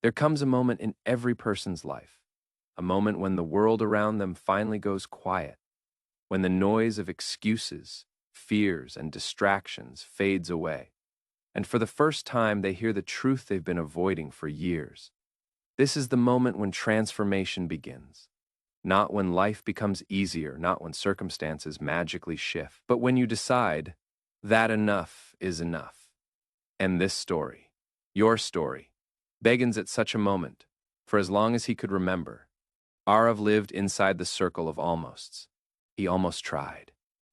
There comes a moment in every person's life, a moment when the world around them finally goes quiet, when the noise of excuses, fears, and distractions fades away, and for the first time they hear the truth they've been avoiding for years. This is the moment when transformation begins. Not when life becomes easier, not when circumstances magically shift, but when you decide that enough is enough. And this story, your story, begins at such a moment. For as long as he could remember, Arav lived inside the circle of almosts. He almost tried.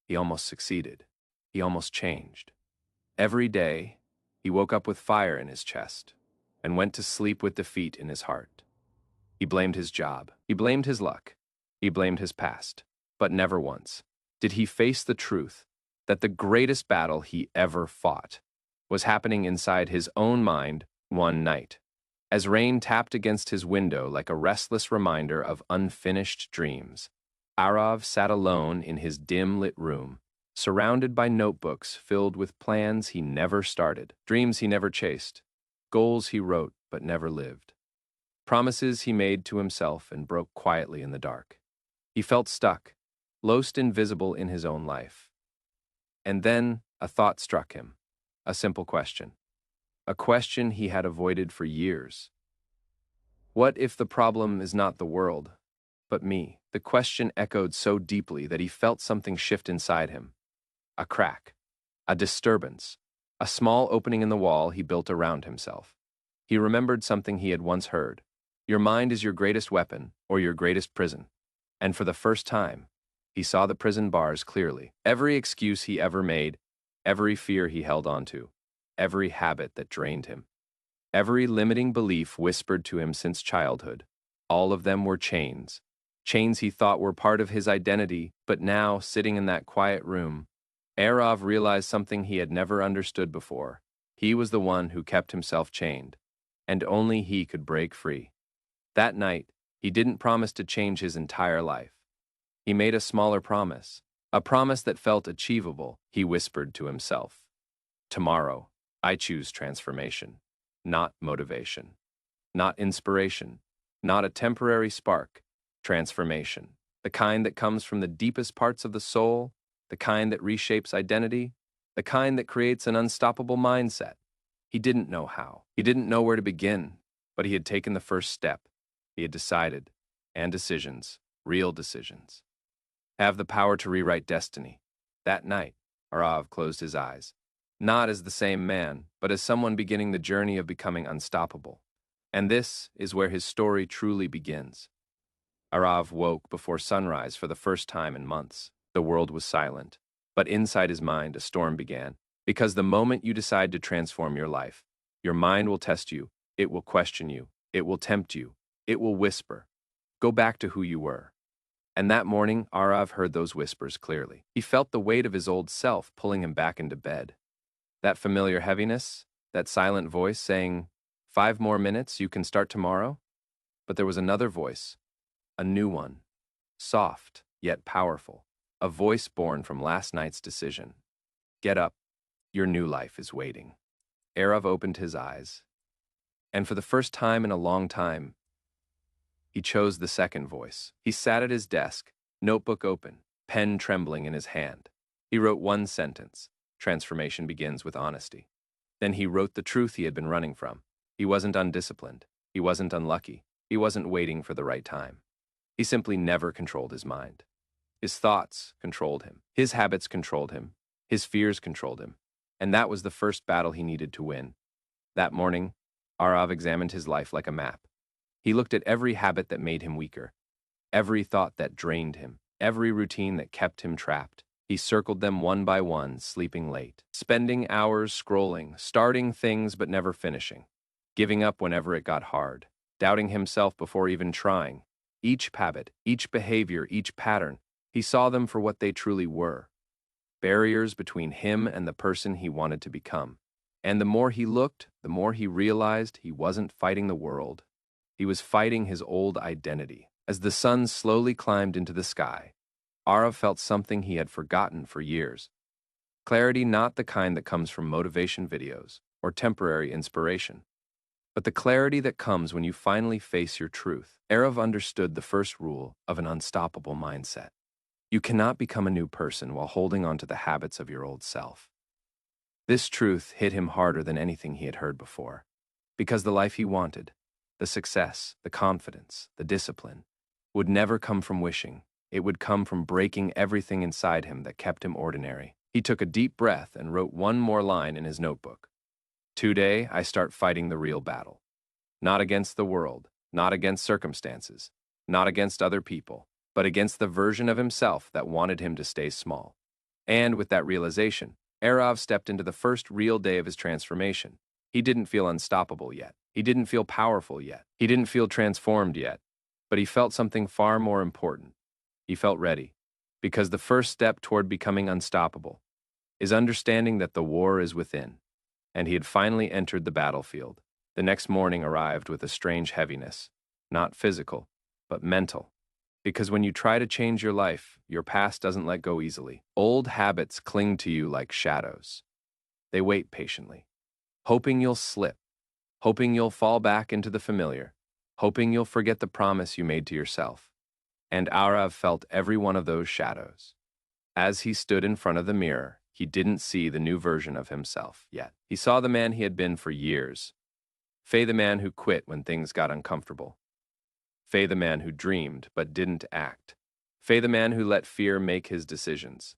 He almost succeeded. He almost changed. Every day, he woke up with fire in his chest and went to sleep with defeat in his heart. He blamed his job. He blamed his luck. He blamed his past. But never once did he face the truth that the greatest battle he ever fought was happening inside his own mind one night. As rain tapped against his window like a restless reminder of unfinished dreams, Arav sat alone in his dim-lit room, surrounded by notebooks filled with plans he never started, dreams he never chased, goals he wrote but never lived, promises he made to himself and broke quietly in the dark. He felt stuck, lost invisible in his own life. And then a thought struck him, a simple question. A question he had avoided for years. What if the problem is not the world, but me? The question echoed so deeply that he felt something shift inside him. A crack, a disturbance, a small opening in the wall he built around himself. He remembered something he had once heard. Your mind is your greatest weapon or your greatest prison. And for the first time, he saw the prison bars clearly. Every excuse he ever made, every fear he held onto, every habit that drained him, every limiting belief whispered to him since childhood, all of them were chains. Chains he thought were part of his identity, but now, sitting in that quiet room, Arav realized something he had never understood before. He was the one who kept himself chained, and only he could break free. That night, he didn't promise to change his entire life. He made a smaller promise, a promise that felt achievable. He whispered to himself, "Tomorrow, I choose transformation, not motivation, not inspiration, not a temporary spark, transformation, the kind that comes from the deepest parts of the soul, the kind that reshapes identity, the kind that creates an unstoppable mindset." He didn't know how. He didn't know where to begin, but he had taken the first step. He had decided, and decisions, real decisions, have the power to rewrite destiny. That night, Arav closed his eyes, not as the same man, but as someone beginning the journey of becoming unstoppable. And this is where his story truly begins. Arav woke before sunrise for the first time in months. The world was silent, but inside his mind a storm began. Because the moment you decide to transform your life, your mind will test you, it will question you, it will tempt you, it will whisper, "Go back to who you were." And that morning, Arav heard those whispers clearly. He felt the weight of his old self pulling him back into bed. That familiar heaviness, that silent voice saying, "5 more minutes, you can start tomorrow." But there was another voice, a new one, soft yet powerful, a voice born from last night's decision. "Get up, your new life is waiting." Arav opened his eyes, and for the first time in a long time, he chose the second voice. He sat at his desk, notebook open, pen trembling in his hand. He wrote one sentence: transformation begins with honesty. Then he wrote the truth he had been running from. He wasn't undisciplined. He wasn't unlucky. He wasn't waiting for the right time. He simply never controlled his mind. His thoughts controlled him. His habits controlled him. His fears controlled him. And that was the first battle he needed to win. That morning, Arav examined his life like a map. He looked at every habit that made him weaker, every thought that drained him, every routine that kept him trapped. He circled them one by one, sleeping late, spending hours scrolling, starting things but never finishing, giving up whenever it got hard, doubting himself before even trying. Each habit, each behavior, each pattern, he saw them for what they truly were: barriers between him and the person he wanted to become. And the more he looked, the more he realized he wasn't fighting the world. He was fighting his old identity. As the sun slowly climbed into the sky, Arav felt something he had forgotten for years. Clarity, not the kind that comes from motivation videos or temporary inspiration, but the clarity that comes when you finally face your truth. Arav understood the first rule of an unstoppable mindset. You cannot become a new person while holding on to the habits of your old self. This truth hit him harder than anything he had heard before, because the life he wanted, the success, the confidence, the discipline, would never come from wishing. It would come from breaking everything inside him that kept him ordinary. He took a deep breath and wrote one more line in his notebook. Today, I start fighting the real battle. Not against the world, not against circumstances, not against other people, but against the version of himself that wanted him to stay small. And with that realization, Arav stepped into the first real day of his transformation. He didn't feel unstoppable yet. He didn't feel powerful yet. He didn't feel transformed yet. But he felt something far more important. He felt ready. Because the first step toward becoming unstoppable is understanding that the war is within. And he had finally entered the battlefield. The next morning arrived with a strange heaviness, not physical, but mental. Because when you try to change your life, your past doesn't let go easily. Old habits cling to you like shadows. They wait patiently, hoping you'll slip, hoping you'll fall back into the familiar, hoping you'll forget the promise you made to yourself. And Arav felt every one of those shadows. As he stood in front of the mirror, he didn't see the new version of himself yet. He saw the man he had been for years. Faye, the man who quit when things got uncomfortable. Faye, the man who dreamed but didn't act. Faye, the man who let fear make his decisions.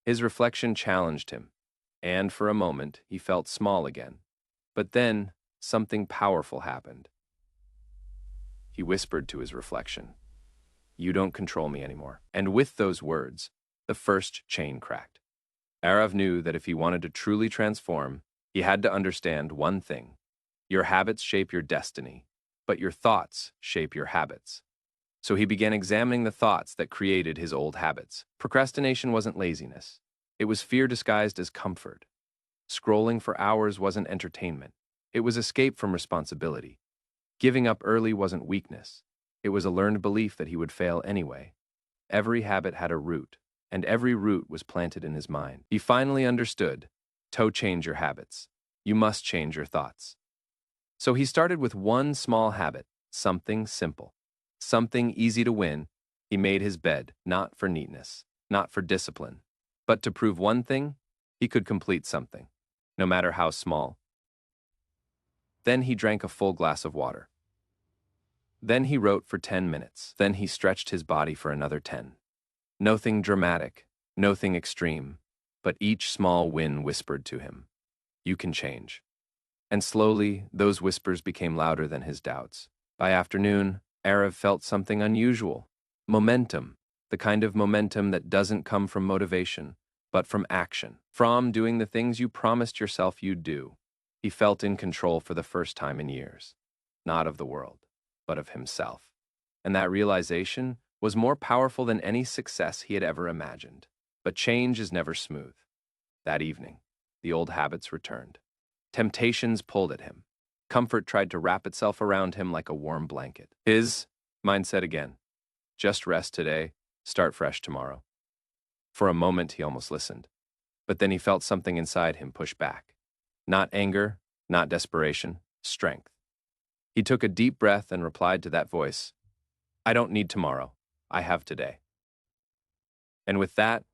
His reflection challenged him, and for a moment he felt small again. But then something powerful happened. He whispered to his reflection, "You don't control me anymore." And with those words, the first chain cracked. Arav knew that if he wanted to truly transform, he had to understand one thing. Your habits shape your destiny, but your thoughts shape your habits. So he began examining the thoughts that created his old habits. Procrastination wasn't laziness. It was fear disguised as comfort. Scrolling for hours wasn't entertainment. It was escape from responsibility. Giving up early wasn't weakness. It was a learned belief that he would fail anyway. Every habit had a root, and every root was planted in his mind. He finally understood. Change your habits. You must change your thoughts. So he started with one small habit, something simple, something easy to win. He made his bed, not for neatness, not for discipline, but to prove one thing: he could complete something, no matter how small. Then he drank a full glass of water. Then he wrote for 10 minutes. Then he stretched his body for another 10. Nothing dramatic, nothing extreme, but each small win whispered to him, "You can change." And slowly, those whispers became louder than his doubts. By afternoon, Arav felt something unusual. Momentum, the kind of momentum that doesn't come from motivation, but from action. From doing the things you promised yourself you'd do. He felt in control for the first time in years. Not of the world, but of himself. And that realization was more powerful than any success he had ever imagined. But change is never smooth. That evening, the old habits returned. Temptations pulled at him. Comfort tried to wrap itself around him like a warm blanket. His mind said again, "Just rest today, start fresh tomorrow." For a moment, he almost listened. But then he felt something inside him push back. Not anger, not desperation, strength. He took a deep breath and replied to that voice, "I don't need tomorrow. I have today." And with that,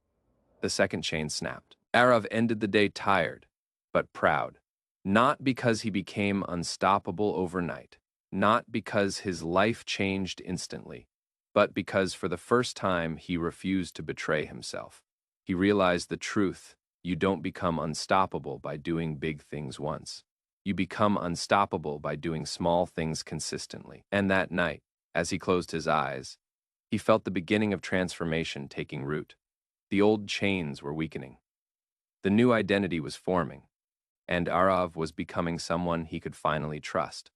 the second chain snapped. Arav ended the day tired, but proud. Not because he became unstoppable overnight, not because his life changed instantly, but because for the first time he refused to betray himself. He realized the truth: you don't become unstoppable by doing big things once. You become unstoppable by doing small things consistently. And that night, as he closed his eyes, he felt the beginning of transformation taking root. The old chains were weakening. The new identity was forming, and Arav was becoming someone he could finally trust.